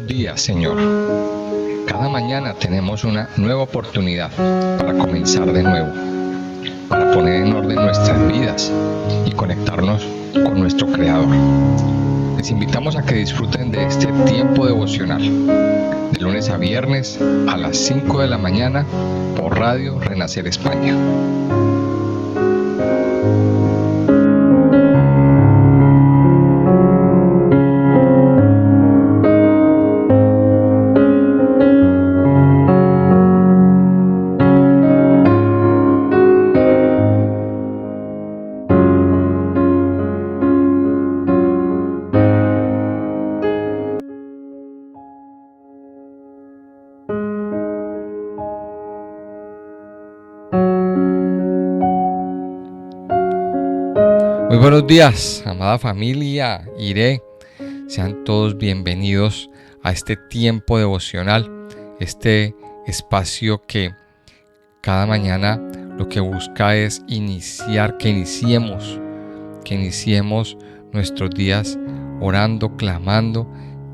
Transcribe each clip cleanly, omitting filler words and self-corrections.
Buenos días, Señor. Cada mañana tenemos una nueva oportunidad para comenzar de nuevo, para poner en orden nuestras vidas y conectarnos con nuestro Creador. Les invitamos a que disfruten de este tiempo devocional, de lunes a viernes a las 5 de la mañana por Radio Renacer España. Muy buenos días, amada familia Iré. Sean todos bienvenidos a este tiempo devocional, este espacio que cada mañana lo que busca es que iniciemos nuestros días orando, clamando,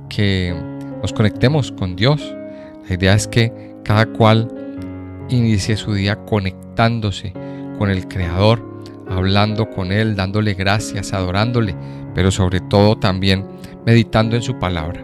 que nos conectemos con Dios. La idea es que cada cual inicie su día conectándose con el Creador, hablando con Él, dándole gracias, adorándole, pero sobre todo también meditando en su palabra,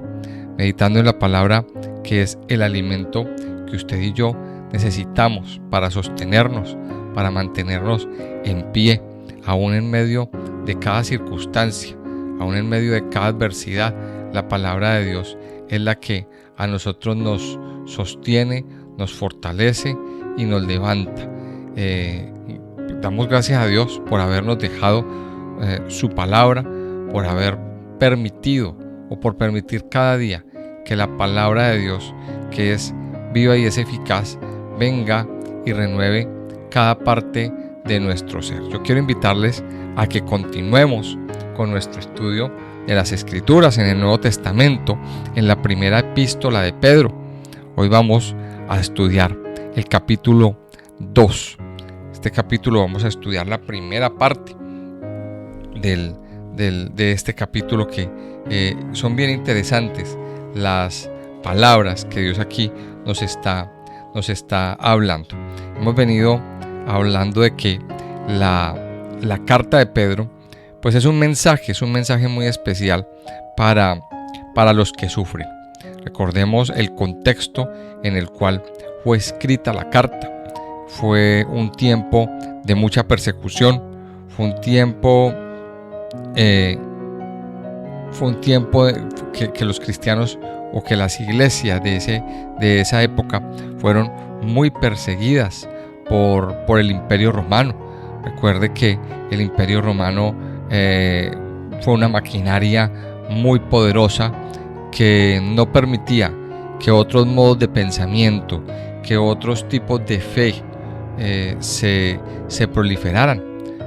meditando en la palabra que es el alimento que usted y yo necesitamos para sostenernos, para mantenernos en pie, aún en medio de cada circunstancia, aún en medio de cada adversidad. La palabra de Dios es la que a nosotros nos sostiene, nos fortalece y nos levanta. Damos gracias a Dios por habernos dejado su palabra, por haber permitido o por permitir cada día que la palabra de Dios, que es viva y es eficaz, venga y renueve cada parte de nuestro ser. Yo quiero invitarles a que continuemos con nuestro estudio de las Escrituras en el Nuevo Testamento, en la primera epístola de Pedro. Hoy vamos a estudiar el capítulo 2. Este capítulo vamos a estudiar la primera parte de este capítulo, que son bien interesantes las palabras que Dios aquí nos está hablando. Hemos venido hablando de que la carta de Pedro pues es un mensaje muy especial para los que sufren. Recordemos el contexto en el cual fue escrita la carta. Fue un tiempo de mucha persecución, fue un tiempo que los cristianos o que las iglesias de esa época fueron muy perseguidas por el Imperio Romano. Recuerde que el Imperio Romano fue una maquinaria muy poderosa que no permitía que otros modos de pensamiento, que otros tipos de fe se proliferaran,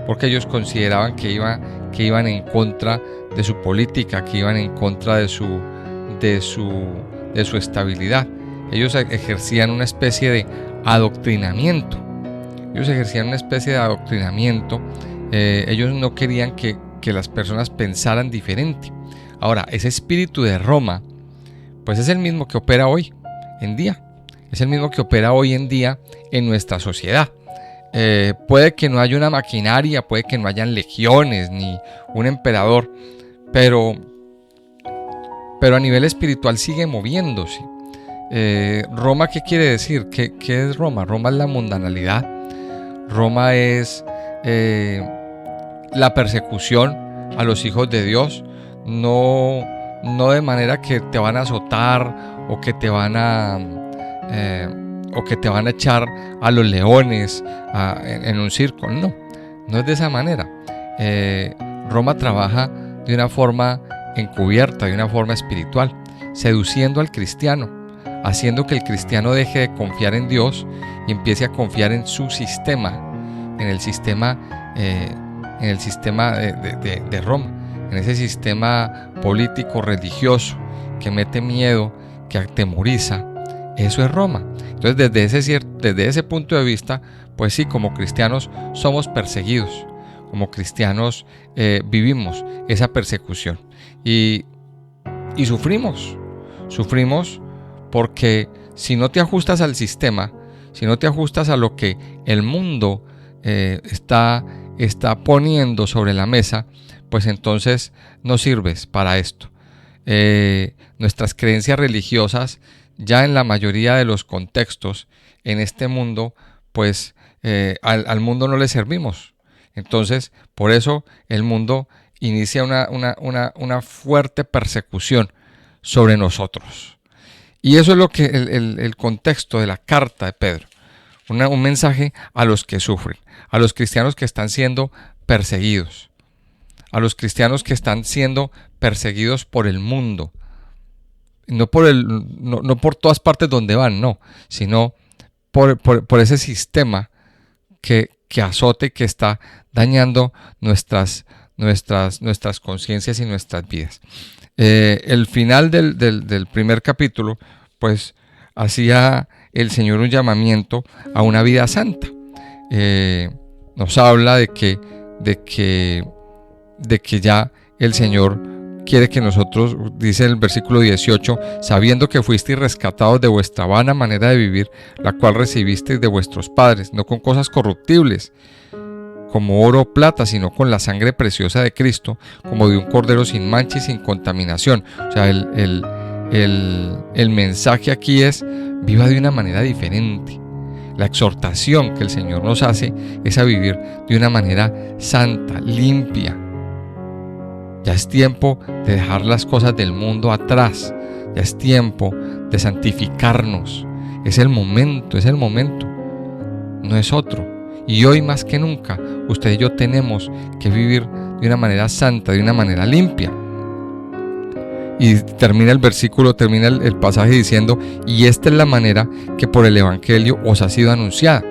porque ellos consideraban que iban en contra de su política, que iban en contra de su estabilidad. Ellos ejercían una especie de adoctrinamiento. Ellos no querían que las personas pensaran diferente. Ahora, ese espíritu de Roma pues es el mismo que opera hoy en día. Es el mismo que opera hoy en día en nuestra sociedad. Puede que no haya una maquinaria, puede que no hayan legiones ni un emperador, pero a nivel espiritual sigue moviéndose. Roma, ¿qué quiere decir? ¿Qué es Roma? Roma es la mundanalidad. Roma es la persecución a los hijos de Dios, no de manera que te van a azotar o que te van a echar a los leones en un circo. No es de esa manera. Roma trabaja de una forma encubierta, de una forma espiritual, seduciendo al cristiano, haciendo que el cristiano deje de confiar en Dios y empiece a confiar en su sistema, en el sistema de Roma, en ese sistema político religioso que mete miedo, que atemoriza. Eso es Roma. Entonces, desde ese punto de vista, pues sí, como cristianos somos perseguidos, como cristianos Sufrimos porque si no te ajustas al sistema, si no te ajustas a lo que el mundo está poniendo sobre la mesa, pues entonces no sirves para esto. Nuestras creencias religiosas, ya en la mayoría de los contextos en este mundo, pues al mundo no le servimos. Entonces, por eso el mundo inicia una fuerte persecución sobre nosotros. Y eso es lo que el contexto de la carta de Pedro. Un mensaje a los que sufren, a los cristianos que están siendo perseguidos, a los cristianos que están siendo perseguidos por el mundo. No por todas partes donde van, no, sino por ese sistema que azota y que está dañando nuestras conciencias y nuestras vidas. El final del primer capítulo, pues hacía el Señor un llamamiento a una vida santa. Nos habla de que ya el Señor quiere que nosotros, dice el versículo 18, sabiendo que fuisteis rescatados de vuestra vana manera de vivir, la cual recibisteis de vuestros padres, no con cosas corruptibles, como oro o plata, sino con la sangre preciosa de Cristo, como de un cordero sin mancha y sin contaminación. O sea, el mensaje aquí es: viva de una manera diferente. La exhortación que el Señor nos hace es a vivir de una manera santa, limpia. Ya es tiempo de dejar las cosas del mundo atrás. Ya es tiempo de santificarnos. Es el momento, no es otro. Y hoy más que nunca, usted y yo tenemos que vivir de una manera santa, de una manera limpia. Y termina el pasaje diciendo: y esta es la manera que por el Evangelio os ha sido anunciada.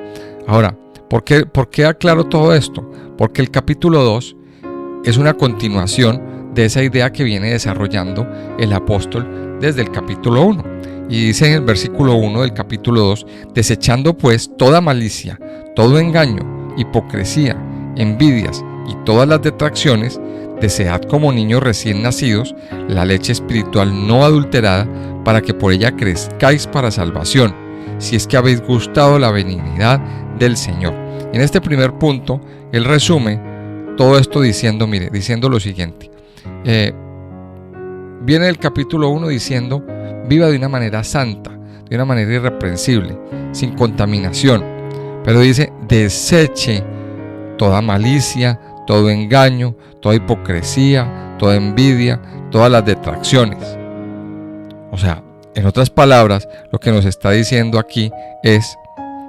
Ahora, ¿por qué aclaro todo esto? Porque el capítulo 2 es una continuación de esa idea que viene desarrollando el apóstol desde el capítulo 1. Y dice en el versículo 1 del capítulo 2: desechando pues toda malicia, todo engaño, hipocresía, envidias y todas las detracciones, desead como niños recién nacidos la leche espiritual no adulterada, para que por ella crezcáis para salvación, si es que habéis gustado la benignidad del Señor. En este primer punto, él resume todo esto diciendo lo siguiente. Viene el capítulo 1 diciendo: viva de una manera santa, de una manera irreprensible, sin contaminación. Pero dice: deseche toda malicia, todo engaño, toda hipocresía, toda envidia, todas las detracciones. O sea, en otras palabras, lo que nos está diciendo aquí es: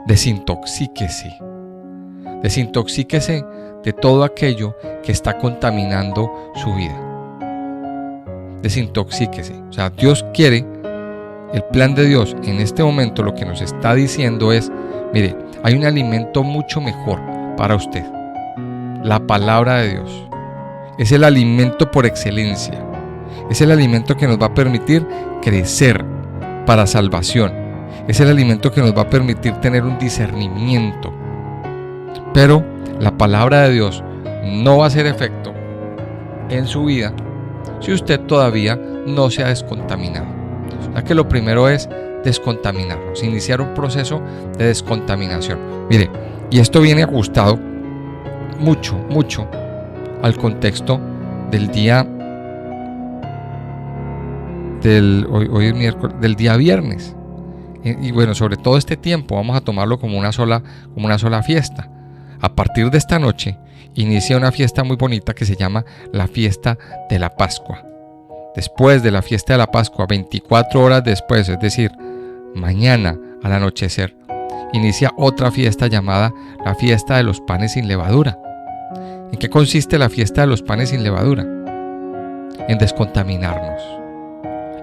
desintoxíquese. Desintoxíquese de todo aquello que está contaminando su vida. Desintoxíquese. O sea, Dios quiere, el plan de Dios en este momento lo que nos está diciendo es: mire, hay un alimento mucho mejor para usted. La palabra de Dios es el alimento por excelencia. Es el alimento que nos va a permitir crecer para salvación. Es el alimento que nos va a permitir tener un discernimiento. Pero la palabra de Dios no va a hacer efecto en su vida si usted todavía no se ha descontaminado. O sea que lo primero es descontaminarnos, iniciar un proceso de descontaminación. Mire, y esto viene ajustado mucho al contexto del día hoy es miércoles, del día viernes. Y bueno, sobre todo este tiempo vamos a tomarlo como una sola fiesta. A partir de esta noche inicia una fiesta muy bonita que se llama la fiesta de la Pascua. Después de la fiesta de la Pascua, 24 horas después, es decir, mañana al anochecer, inicia otra fiesta llamada la fiesta de los panes sin levadura. ¿En qué consiste la fiesta de los panes sin levadura? En descontaminarnos.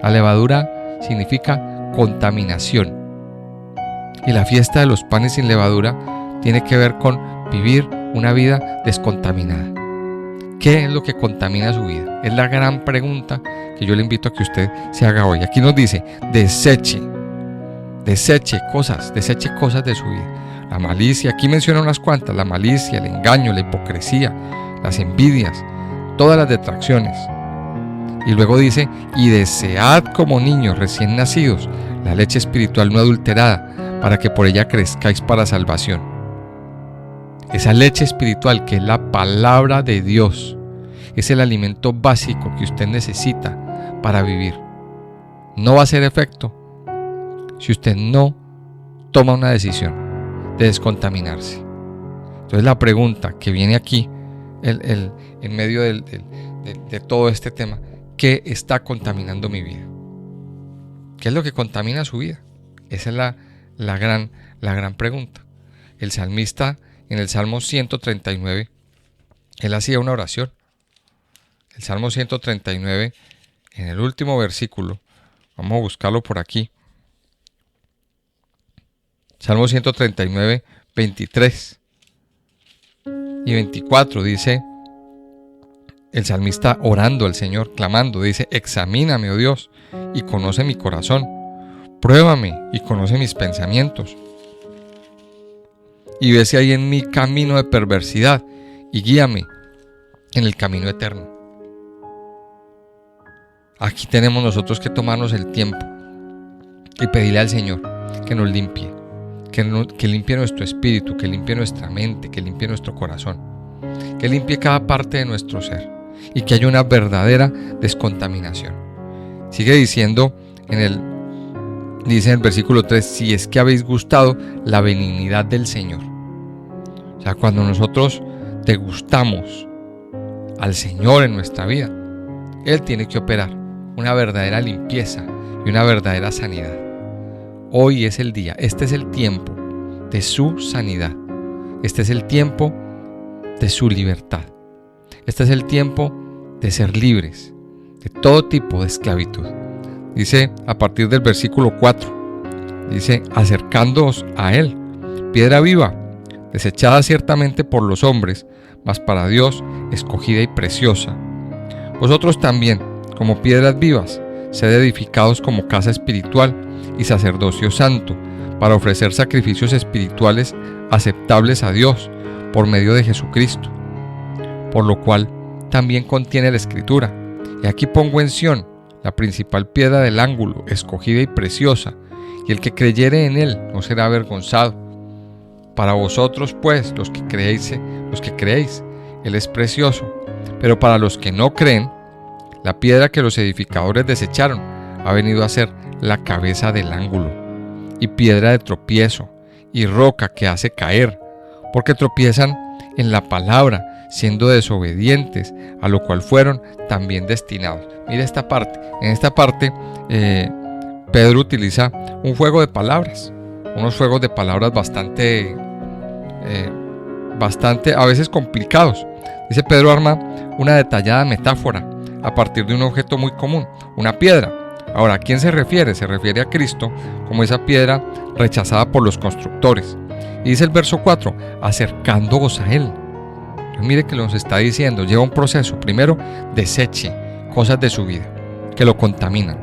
La levadura significa contaminación. Y la fiesta de los panes sin levadura tiene que ver con vivir una vida descontaminada. ¿Qué es lo que contamina su vida? Es la gran pregunta que yo le invito a que usted se haga hoy. Aquí nos dice: deseche cosas de su vida. La malicia, aquí menciona unas cuantas: la malicia, el engaño, la hipocresía, las envidias, todas las detracciones. Y luego dice, y desead como niños recién nacidos la leche espiritual no adulterada, para que por ella crezcáis para salvación. Esa leche espiritual que es la palabra de Dios, es el alimento básico que usted necesita para vivir. No va a hacer efecto si usted no toma una decisión de descontaminarse. Entonces la pregunta que viene aquí, en medio de todo este tema, ¿qué está contaminando mi vida? ¿Qué es lo que contamina su vida? Esa es la gran pregunta. El salmista en el Salmo 139, él hacía una oración. El Salmo 139, en el último versículo, vamos a buscarlo por aquí. Salmo 139, 23 y 24 dice, el salmista orando al Señor, clamando, dice, examíname, oh Dios, y conoce mi corazón, pruébame y conoce mis pensamientos, y ve si hay en mí camino de perversidad, y guíame en el camino eterno. Aquí tenemos nosotros que tomarnos el tiempo y pedirle al Señor que nos limpie, que limpie nuestro espíritu, que limpie nuestra mente, que limpie nuestro corazón, que limpie cada parte de nuestro ser y que haya una verdadera descontaminación. Sigue diciendo dice en el versículo 3, si es que habéis gustado la benignidad del Señor. O sea, cuando nosotros degustamos al Señor en nuestra vida, Él tiene que operar una verdadera limpieza y una verdadera sanidad. Hoy es el día, este es el tiempo de su sanidad. Este es el tiempo de su libertad. Este es el tiempo de ser libres de todo tipo de esclavitud. Dice a partir del versículo 4, dice, acercándoos a Él, piedra viva, desechada ciertamente por los hombres, mas para Dios escogida y preciosa. Vosotros también, como piedras vivas, sed edificados como casa espiritual y sacerdocio santo, para ofrecer sacrificios espirituales aceptables a Dios por medio de Jesucristo. Por lo cual también contiene la Escritura, y aquí pongo en Sión la principal piedra del ángulo, escogida y preciosa, y el que creyere en Él no será avergonzado. Para vosotros, pues, los que creéis, Él es precioso, pero para los que no creen, la piedra que los edificadores desecharon ha venido a ser la cabeza del ángulo, y piedra de tropiezo, y roca que hace caer, porque tropiezan en la palabra, siendo desobedientes, a lo cual fueron también destinados. Mira esta parte. En esta parte, Pedro utiliza un juego de palabras, unos juegos de palabras bastante a veces complicados. Dice, Pedro arma una detallada metáfora a partir de un objeto muy común, una piedra. Ahora, ¿a quién se refiere? Se refiere a Cristo como esa piedra rechazada por los constructores. Y dice el verso 4, acercándoos a Él. Mire que nos está diciendo, lleva un proceso. Primero, deseche cosas de su vida que lo contaminan.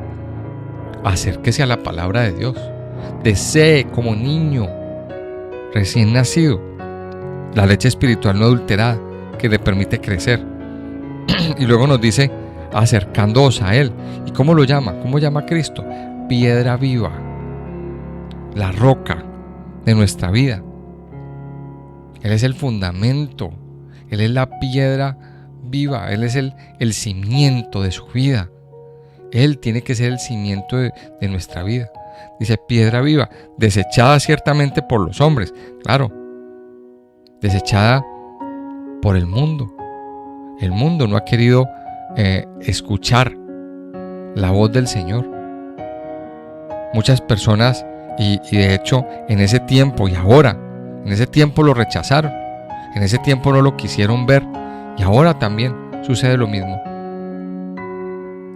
Acérquese a la palabra de Dios. Desee como niño recién nacido la leche espiritual no adulterada que le permite crecer. Y luego nos dice, acercándoos a Él. ¿Y cómo lo llama? ¿Cómo llama a Cristo? Piedra viva, la roca de nuestra vida. Él es el fundamento, Él es la piedra viva, Él es el cimiento de su vida. Él tiene que ser el cimiento de nuestra vida. Dice, piedra viva, desechada ciertamente por los hombres. Claro, desechada por el mundo. El mundo no ha querido escuchar la voz del Señor. Muchas personas, y de hecho en ese tiempo y ahora, en ese tiempo lo rechazaron, en ese tiempo no lo quisieron ver, y ahora también sucede lo mismo.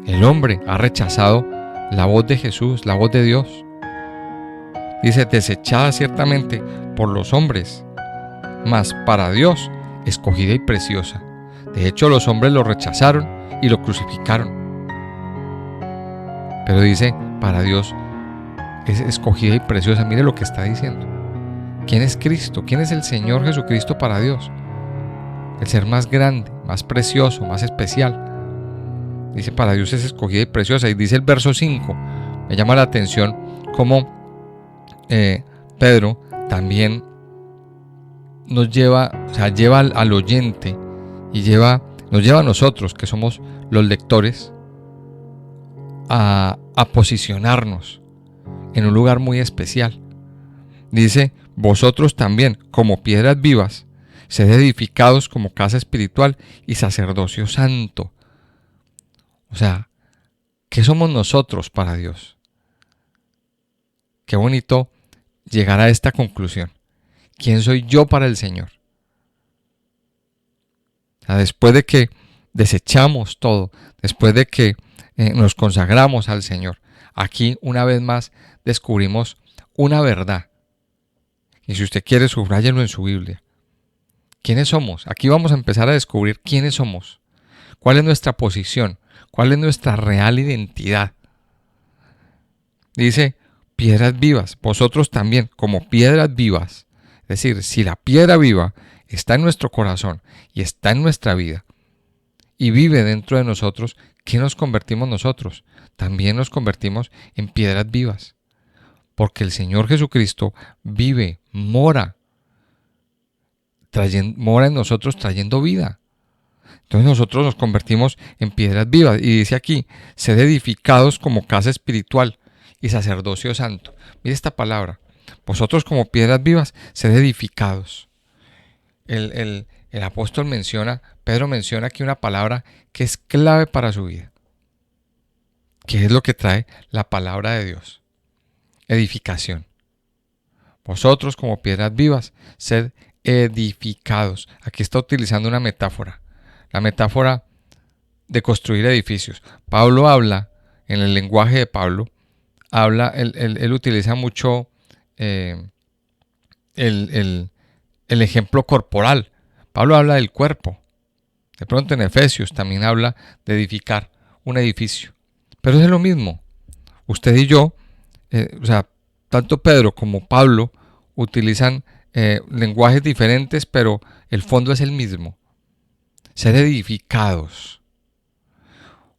El hombre ha rechazado la voz de Jesús, la voz de Dios. Dice, desechada ciertamente por los hombres, mas para Dios escogida y preciosa. De hecho, los hombres lo rechazaron y lo crucificaron. Pero dice, para Dios es escogida y preciosa. Mire lo que está diciendo. ¿Quién es Cristo? ¿Quién es el Señor Jesucristo para Dios? El ser más grande, más precioso, más especial. Dice, para Dios es escogida y preciosa. Y dice el verso 5, me llama la atención cómo Pedro también nos lleva, o sea, lleva al oyente y nos lleva a nosotros, que somos los lectores, a posicionarnos en un lugar muy especial. Dice, vosotros también, como piedras vivas, sed edificados como casa espiritual y sacerdocio santo. O sea, ¿qué somos nosotros para Dios? Qué bonito llegar a esta conclusión. ¿Quién soy yo para el Señor? O sea, después de que desechamos todo, después de que nos consagramos al Señor, aquí una vez más descubrimos una verdad. Y si usted quiere, subráyelo en su Biblia. ¿Quiénes somos? Aquí vamos a empezar a descubrir quiénes somos. ¿Cuál es nuestra posición? ¿Cuál es nuestra real identidad? Dice, piedras vivas, vosotros también, como piedras vivas. Es decir, si la piedra viva está en nuestro corazón y está en nuestra vida y vive dentro de nosotros, ¿qué nos convertimos nosotros? También nos convertimos en piedras vivas. Porque el Señor Jesucristo vive, mora en nosotros trayendo vida. Entonces nosotros nos convertimos en piedras vivas. Y dice aquí, sed edificados como casa espiritual y sacerdocio santo. Mire esta palabra. Vosotros como piedras vivas, sed edificados. El apóstol Pedro menciona aquí una palabra que es clave para su vida. ¿Qué es lo que trae la palabra de Dios? Edificación. Vosotros como piedras vivas, sed edificados. Aquí está utilizando una metáfora. La metáfora de construir edificios. Pablo habla, en el lenguaje de Pablo, él utiliza mucho el ejemplo corporal. Pablo habla del cuerpo. De pronto en Efesios también habla de edificar un edificio. Pero es lo mismo. Usted y yo, tanto Pedro como Pablo utilizan lenguajes diferentes, pero el fondo es el mismo. Ser edificados.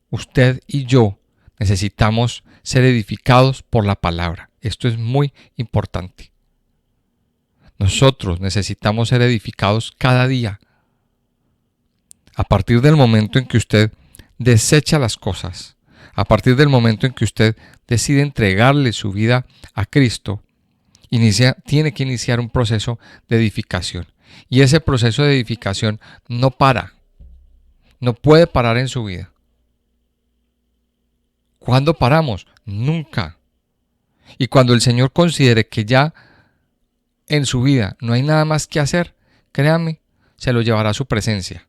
Usted y yo necesitamos ser edificados por la palabra. Esto es muy importante. Nosotros necesitamos ser edificados cada día. A partir del momento en que usted desecha las cosas, a partir del momento en que usted decide entregarle su vida a Cristo, tiene que iniciar un proceso de edificación. Y ese proceso de edificación no para. No puede parar en su vida. ¿Cuándo paramos? Nunca. Y cuando el Señor considere que ya en su vida no hay nada más que hacer, créame, se lo llevará a su presencia.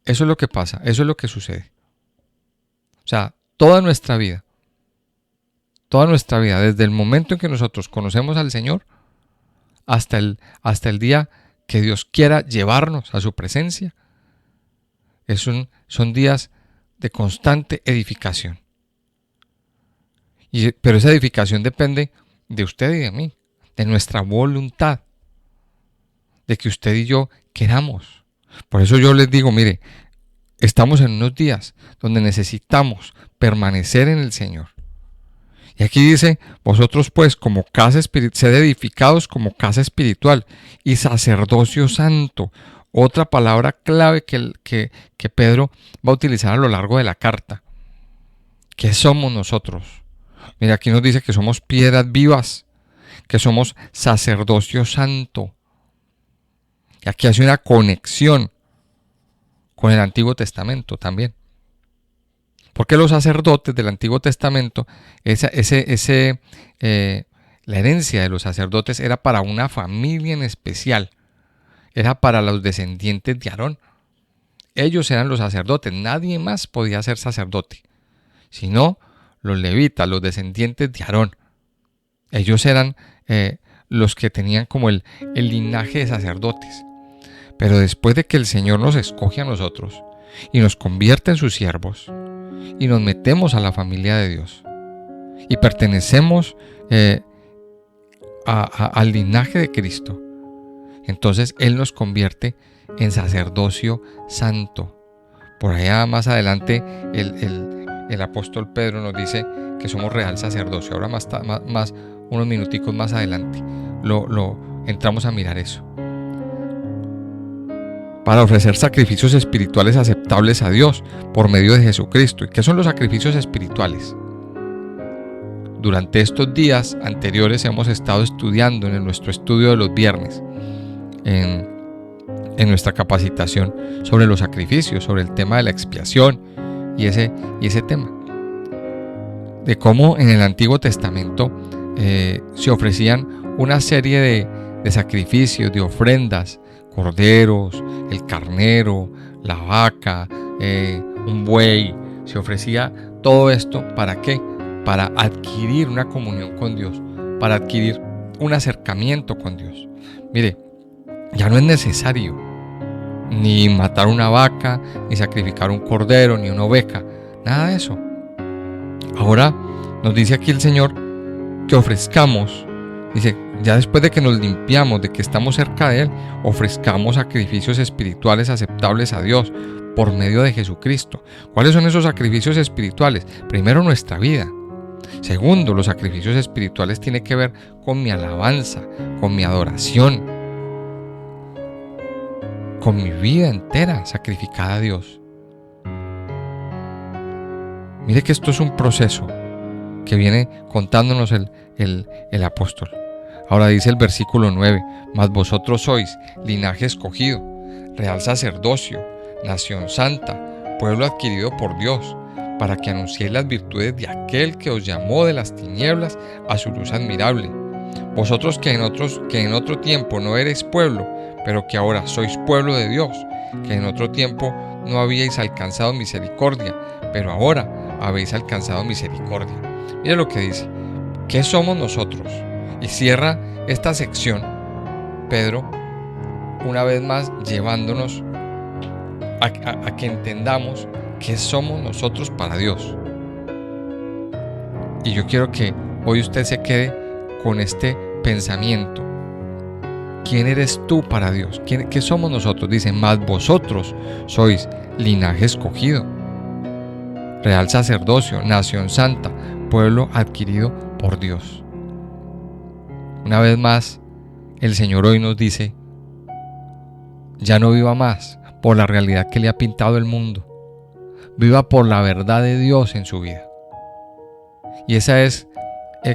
Eso es lo que pasa, eso es lo que sucede. O sea, toda nuestra vida, desde el momento en que nosotros conocemos al Señor, hasta el día que Dios quiera llevarnos a su presencia, son días de constante edificación. Pero esa edificación depende de usted y de mí, de nuestra voluntad, de que usted y yo queramos. Por eso yo les digo, mire, estamos en unos días donde necesitamos permanecer en el Señor. Y aquí dice, vosotros pues como casa espiritual, sed edificados como casa espiritual y sacerdocio santo. Otra palabra clave que Pedro va a utilizar a lo largo de la carta. ¿Qué somos nosotros? Mira, aquí nos dice que somos piedras vivas, que somos sacerdocio santo. Y aquí hace una conexión con el Antiguo Testamento también. Porque los sacerdotes del Antiguo Testamento, la herencia de los sacerdotes era para una familia en especial. Era para los descendientes de Aarón. Ellos eran los sacerdotes. Nadie más podía ser sacerdote, sino los levitas, los descendientes de Aarón. Ellos eran los que tenían como el linaje de sacerdotes. Pero después de que el Señor nos escoge a nosotros y nos convierte en sus siervos, y nos metemos a la familia de Dios y pertenecemos al linaje de Cristo, entonces Él nos convierte en sacerdocio santo. Por allá más adelante el apóstol Pedro nos dice que somos real sacerdocio. Ahora más unos minuticos más adelante lo entramos a mirar eso. Para ofrecer sacrificios espirituales aceptables a Dios por medio de Jesucristo. ¿Y qué son los sacrificios espirituales? Durante estos días anteriores hemos estado estudiando en nuestro estudio de los viernes, en nuestra capacitación sobre los sacrificios, sobre el tema de la expiación y ese tema. De cómo en el Antiguo Testamento se ofrecían una serie de sacrificios, de ofrendas, corderos, el carnero, la vaca, un buey. Se ofrecía todo esto, ¿para qué? Para adquirir una comunión con Dios, para adquirir un acercamiento con Dios. Mire, ya no es necesario ni matar una vaca, ni sacrificar un cordero, ni una oveja, nada de eso. Ahora nos dice aquí el Señor que ofrezcamos, dice, ya después de que nos limpiamos, de que estamos cerca de Él, ofrezcamos sacrificios espirituales aceptables a Dios por medio de Jesucristo. ¿Cuáles son esos sacrificios espirituales? Primero, nuestra vida. Segundo, los sacrificios espirituales tienen que ver con mi alabanza, con mi adoración, con mi vida entera sacrificada a Dios. Mire que esto es un proceso que viene contándonos el apóstol. Ahora dice el versículo 9, mas vosotros sois linaje escogido, real sacerdocio, nación santa, pueblo adquirido por Dios, para que anunciéis las virtudes de aquel que os llamó de las tinieblas a su luz admirable. Vosotros que en otro tiempo no erais pueblo, pero que ahora sois pueblo de Dios, que en otro tiempo no habíais alcanzado misericordia, pero ahora habéis alcanzado misericordia. Mire lo que dice. ¿Qué somos nosotros? Y cierra esta sección Pedro, una vez más llevándonos a que entendamos qué somos nosotros para Dios. Y yo quiero que hoy usted se quede con este pensamiento. ¿Quién eres tú para Dios? ¿Qué somos nosotros? Dice, mas vosotros sois linaje escogido, real sacerdocio, nación santa, pueblo adquirido por Dios. Una vez más, el Señor hoy nos dice, ya no viva más por la realidad que le ha pintado el mundo. Viva por la verdad de Dios en su vida. Y esa es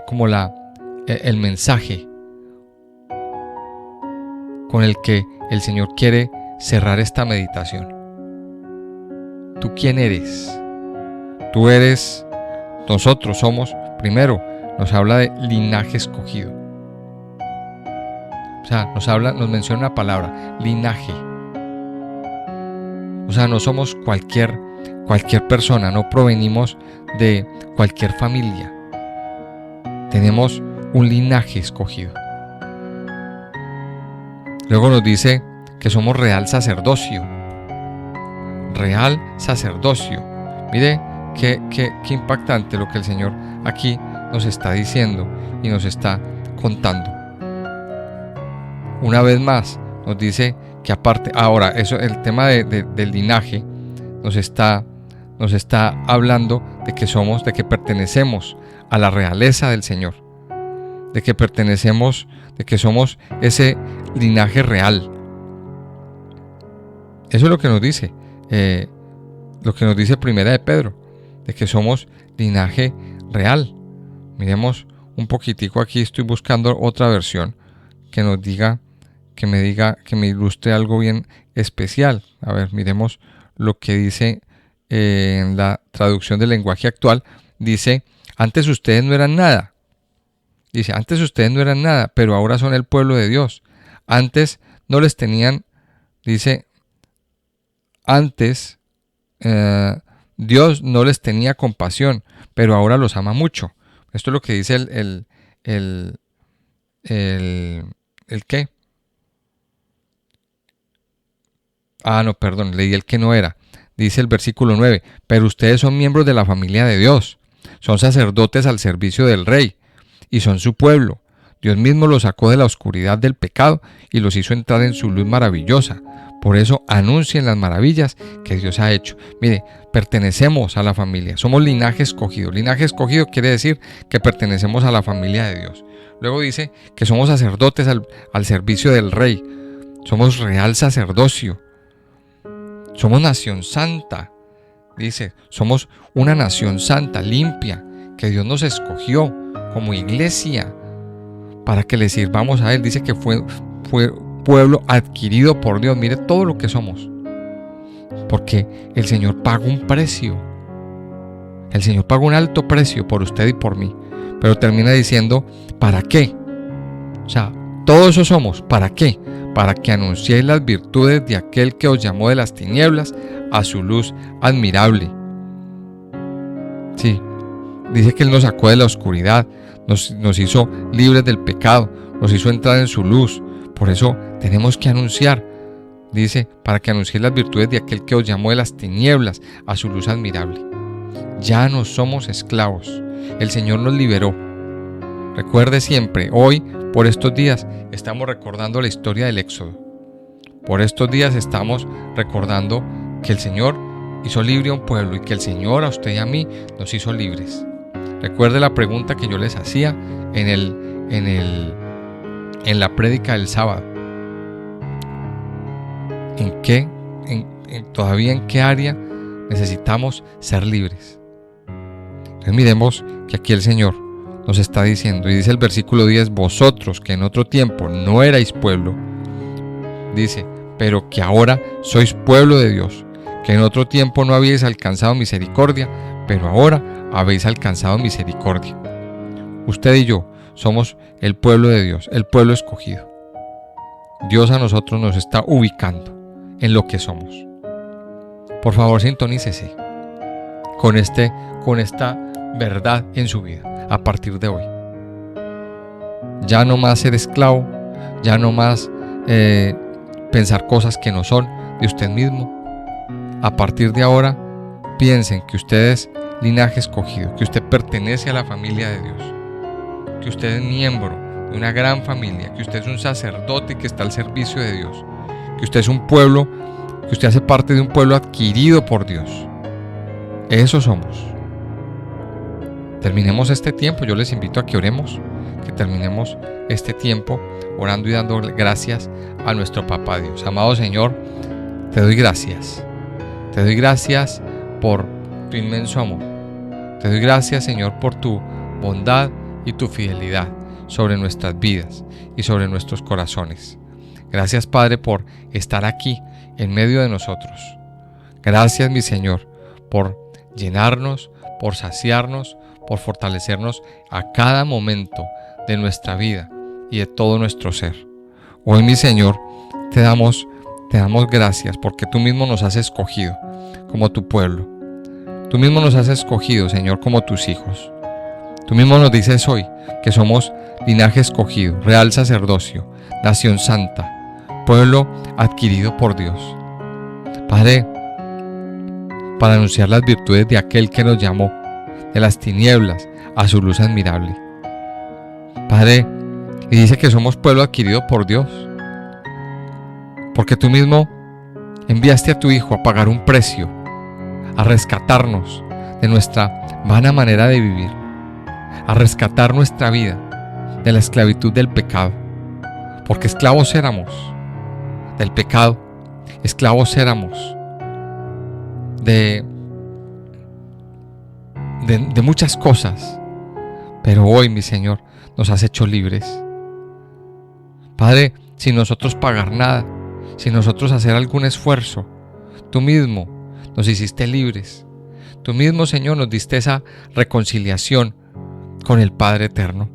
como el mensaje con el que el Señor quiere cerrar esta meditación. ¿Tú quién eres? Tú eres, nosotros somos, primero nos habla de linaje escogido. O sea, nos menciona una palabra, linaje. O sea, no somos cualquier persona, no provenimos de cualquier familia. Tenemos un linaje escogido. Luego nos dice que somos real sacerdocio. Real sacerdocio. Mire qué impactante lo que el Señor aquí nos está diciendo y nos está contando. Una vez más nos dice que aparte, ahora eso, el tema del linaje nos está hablando de que pertenecemos a la realeza del Señor, de que somos ese linaje real. Eso es lo que nos dice, Primera de Pedro, de que somos linaje real. Miremos un poquitico aquí, estoy buscando otra versión que me ilustre algo bien especial. A ver, miremos lo que dice en la traducción del lenguaje actual. Dice, antes ustedes no eran nada. Dice, antes ustedes no eran nada, pero ahora son el pueblo de Dios. Antes no les tenían, dice, antes Dios no les tenía compasión, pero ahora los ama mucho. Esto es lo que dice ¿el qué? No, perdón, leí el que no era. Dice el versículo 9, pero ustedes son miembros de la familia de Dios, son sacerdotes al servicio del Rey, y son su pueblo. Dios mismo los sacó de la oscuridad del pecado y los hizo entrar en su luz maravillosa. Por eso anuncien las maravillas que Dios ha hecho. Mire, pertenecemos a la familia, somos linaje escogido. Linaje escogido quiere decir que pertenecemos a la familia de Dios. Luego dice que somos sacerdotes al servicio del Rey. Somos real sacerdocio. Somos nación santa. Dice, somos una nación santa, limpia, que Dios nos escogió como iglesia para que le sirvamos a Él. Dice que fue pueblo adquirido por Dios. Mire todo lo que somos. Porque el Señor pagó un precio. El Señor pagó un alto precio por usted y por mí. Pero termina diciendo, ¿para qué? O sea, todo eso somos. ¿Para qué? Para que anunciéis las virtudes de aquel que os llamó de las tinieblas a su luz admirable. Sí, dice que Él nos sacó de la oscuridad, nos hizo libres del pecado, nos hizo entrar en su luz. Por eso tenemos que anunciar, dice, para que anunciéis las virtudes de aquel que os llamó de las tinieblas a su luz admirable. Ya no somos esclavos, el Señor nos liberó. Recuerde siempre, hoy, por estos días, estamos recordando la historia del Éxodo. Por estos días estamos recordando que el Señor hizo libre a un pueblo y que el Señor a usted y a mí nos hizo libres. Recuerde la pregunta que yo les hacía en la prédica del sábado. ¿Todavía en qué área necesitamos ser libres? Entonces miremos que aquí el Señor nos está diciendo, y dice el versículo 10, vosotros que en otro tiempo no erais pueblo, dice, pero que ahora sois pueblo de Dios, que en otro tiempo no habíais alcanzado misericordia, pero ahora habéis alcanzado misericordia. Usted y yo somos el pueblo de Dios, el pueblo escogido. Dios a nosotros nos está ubicando en lo que somos. Por favor, sintonícese con esta verdad en su vida a partir de hoy. Ya no más ser esclavo, ya no más pensar cosas que no son de usted mismo. A partir de ahora, piensen que usted es linaje escogido, que usted pertenece a la familia de Dios, que usted es miembro de una gran familia, que usted es un sacerdote que está al servicio de Dios, que usted es un pueblo, que usted hace parte de un pueblo adquirido por Dios. Eso somos. Terminemos este tiempo, yo les invito a que oremos, que terminemos este tiempo orando y dando gracias a nuestro Papá Dios. Amado Señor, te doy gracias. Te doy gracias por tu inmenso amor. Te doy gracias, Señor, por tu bondad y tu fidelidad sobre nuestras vidas y sobre nuestros corazones. Gracias, Padre, por estar aquí en medio de nosotros. Gracias, mi Señor, por llenarnos, por saciarnos, por fortalecernos a cada momento de nuestra vida y de todo nuestro ser. Hoy, mi Señor, te damos gracias porque tú mismo nos has escogido como tu pueblo. Tú mismo nos has escogido, Señor, como tus hijos. Tú mismo nos dices hoy que somos linaje escogido, real sacerdocio, nación santa, pueblo adquirido por Dios. Padre, para anunciar las virtudes de aquel que nos llamó de las tinieblas a su luz admirable. Padre, y dice que somos pueblo adquirido por Dios, porque tú mismo enviaste a tu Hijo a pagar un precio, a rescatarnos de nuestra vana manera de vivir, a rescatar nuestra vida de la esclavitud del pecado, porque esclavos éramos del pecado, esclavos éramos de muchas cosas, pero hoy, mi Señor, nos has hecho libres. Padre, sin nosotros pagar nada, sin nosotros hacer algún esfuerzo, tú mismo nos hiciste libres. Tú mismo, Señor, nos diste esa reconciliación con el Padre eterno.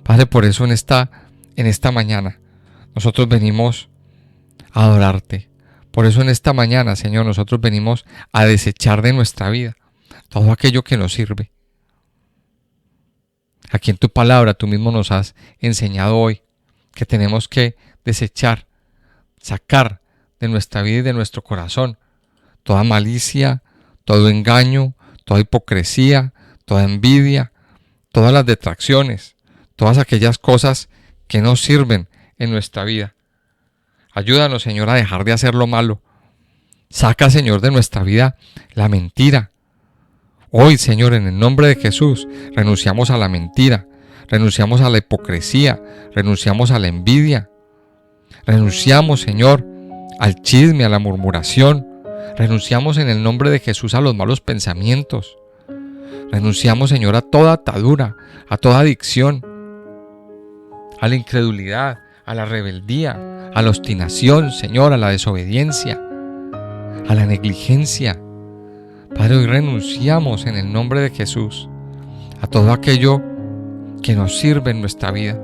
Padre, por eso en esta mañana nosotros venimos a adorarte. Por eso en esta mañana, Señor, nosotros venimos a desechar de nuestra vida todo aquello que nos sirve. Aquí en tu palabra tú mismo nos has enseñado hoy que tenemos que desechar, sacar de nuestra vida y de nuestro corazón toda malicia, todo engaño, toda hipocresía, toda envidia, todas las detracciones, todas aquellas cosas que no sirven en nuestra vida. Ayúdanos, Señor, a dejar de hacer lo malo. Saca, Señor, de nuestra vida la mentira. Hoy, Señor, en el nombre de Jesús, renunciamos a la mentira, renunciamos a la hipocresía, renunciamos a la envidia. Renunciamos, Señor, al chisme, a la murmuración. Renunciamos en el nombre de Jesús a los malos pensamientos. Renunciamos, Señor, a toda atadura, a toda adicción, a la incredulidad, a la rebeldía, a la obstinación, Señor, a la desobediencia, a la negligencia. Padre, hoy renunciamos en el nombre de Jesús a todo aquello que nos sirve en nuestra vida.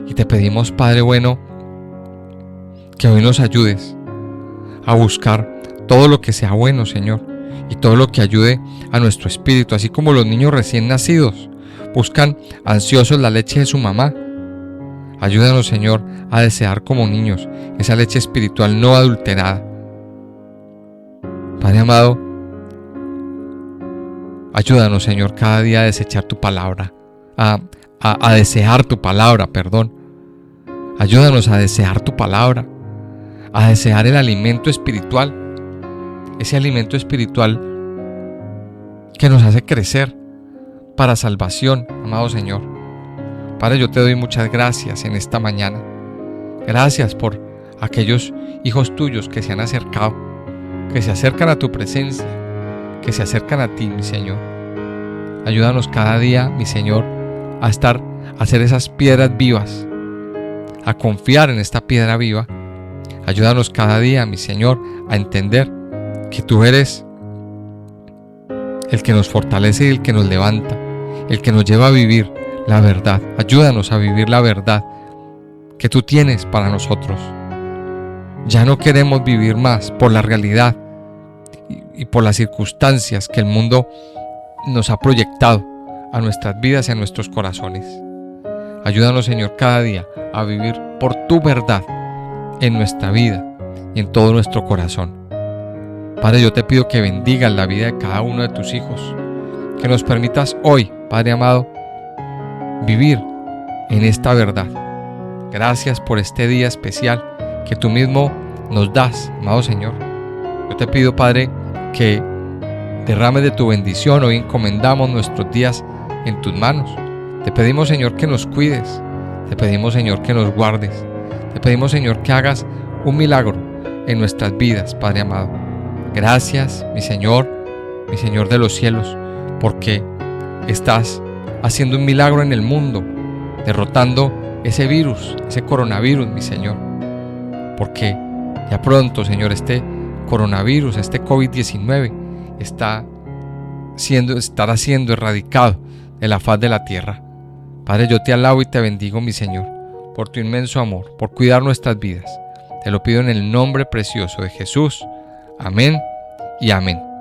Y te pedimos, Padre bueno, que hoy nos ayudes a buscar todo lo que sea bueno, Señor, y todo lo que ayude a nuestro espíritu, así como los niños recién nacidos buscan ansiosos la leche de su mamá. Ayúdanos, Señor, a desear como niños esa leche espiritual no adulterada. Padre amado, ayúdanos, Señor, cada día a desechar tu palabra, a desear tu palabra, perdón. Ayúdanos a desear tu palabra, a desear el alimento espiritual, ese alimento espiritual que nos hace crecer para salvación, amado Señor. Padre, yo te doy muchas gracias en esta mañana. Gracias por aquellos hijos tuyos que se han acercado, que se acercan a tu presencia, que se acercan a ti, mi Señor. Ayúdanos cada día, mi Señor, a ser esas piedras vivas, a confiar en esta piedra viva. Ayúdanos cada día, mi Señor, a entender que tú eres el que nos fortalece y el que nos levanta, el que nos lleva a vivir la verdad. Ayúdanos a vivir la verdad que tú tienes para nosotros. Ya no queremos vivir más por la realidad y por las circunstancias que el mundo nos ha proyectado a nuestras vidas y a nuestros corazones. Ayúdanos, Señor, cada día a vivir por tu verdad en nuestra vida y en todo nuestro corazón. Padre, yo te pido que bendigas la vida de cada uno de tus hijos, que nos permitas hoy, Padre amado, vivir en esta verdad. Gracias por este día especial que tú mismo nos das, amado Señor. Yo te pido, Padre, que derrames de tu bendición. Hoy encomendamos nuestros días en tus manos. Te pedimos, Señor, que nos cuides. Te pedimos, Señor, que nos guardes. Te pedimos, Señor, que hagas un milagro en nuestras vidas, Padre amado. Gracias, mi Señor de los cielos, porque estás haciendo un milagro en el mundo, derrotando ese virus, ese coronavirus, mi Señor. Porque ya pronto, Señor, este coronavirus, este COVID-19 estará siendo erradicado de la faz de la tierra. Padre, yo te alabo y te bendigo, mi Señor, por tu inmenso amor, por cuidar nuestras vidas. Te lo pido en el nombre precioso de Jesús. Amén y amén.